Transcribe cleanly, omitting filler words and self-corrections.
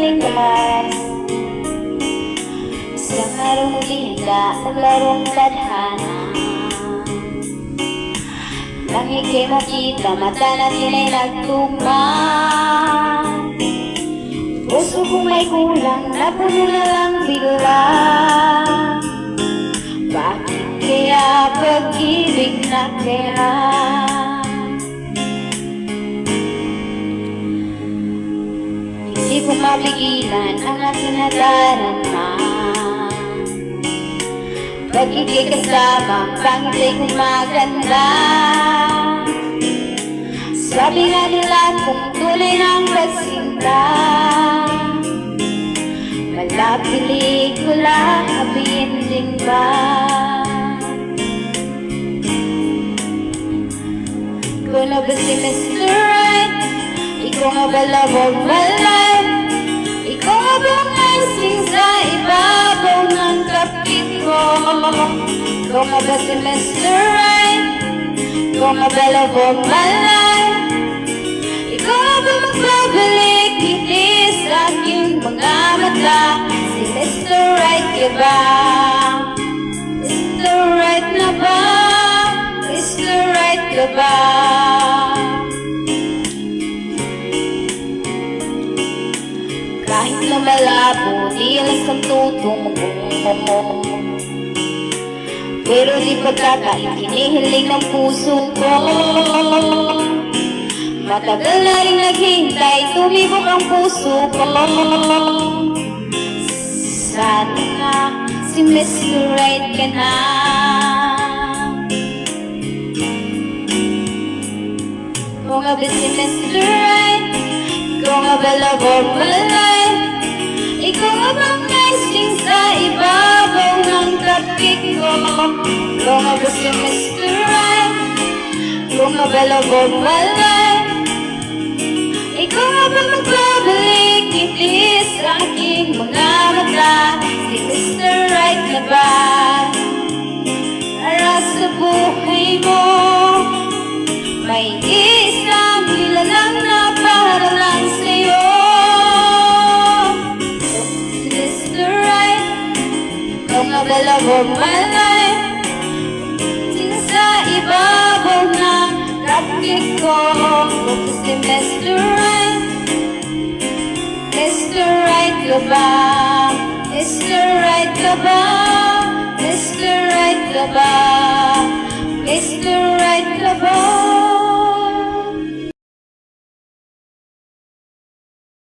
galing naman. Isang larong bigla at larong tadhana. Langit kay makita, mata natin ay nagtugma. Puso kong may kulang, napuno na lang bigla. Bakit kaya pag-ibig na kaya? Hindi ko mapigilan ang aking nadarama. Pag ika'y kasama, pangit ay kumaganda. Sabi nga nila kung tunay ng pagsinta, wala pelikula, habiin din ba? Ikaw na ba si Mr. Right? Ikaw nga ba love of my life? Ikaw nga ba icing sa ibabaw ng kapit ko? Ikaw nga ba si Mr. Right? Ikaw nga ba love of my life? Ikaw nga ba magbabalik ngiti sa aking mga mata? Si Mr. Right ka ba? Mr. Right na ba? Mr. Right ka ba? Kahit na malabo, di alas ang tutungo. Pero di pagkakait, hinihiling ng puso ko. Matagal na rin naghintay, tumibok ang puso ko. Sana nga si Mr. Right ka na. Kung nga ba si Mr. Right? Ikaw nga ba love of my life? Ikaw nga bang icing sa ibabaw ng kapit ko? Ikaw nga ba si Mr. Right? Ikaw nga ba love of my life? Ikaw nga ba magbabalik ngiti sa aking mga mata? Si Mr. Right na ba? Para sa buhay mo, may isang nilalang na para lang sa'yo. Si Mr. Right, ikaw nga ba love of my life? Sino sa ibabaw ng kapit ko? Si Mr. Right, Mr. Right ka ba? Mr. Right ka ba? Mr. Right ka ba?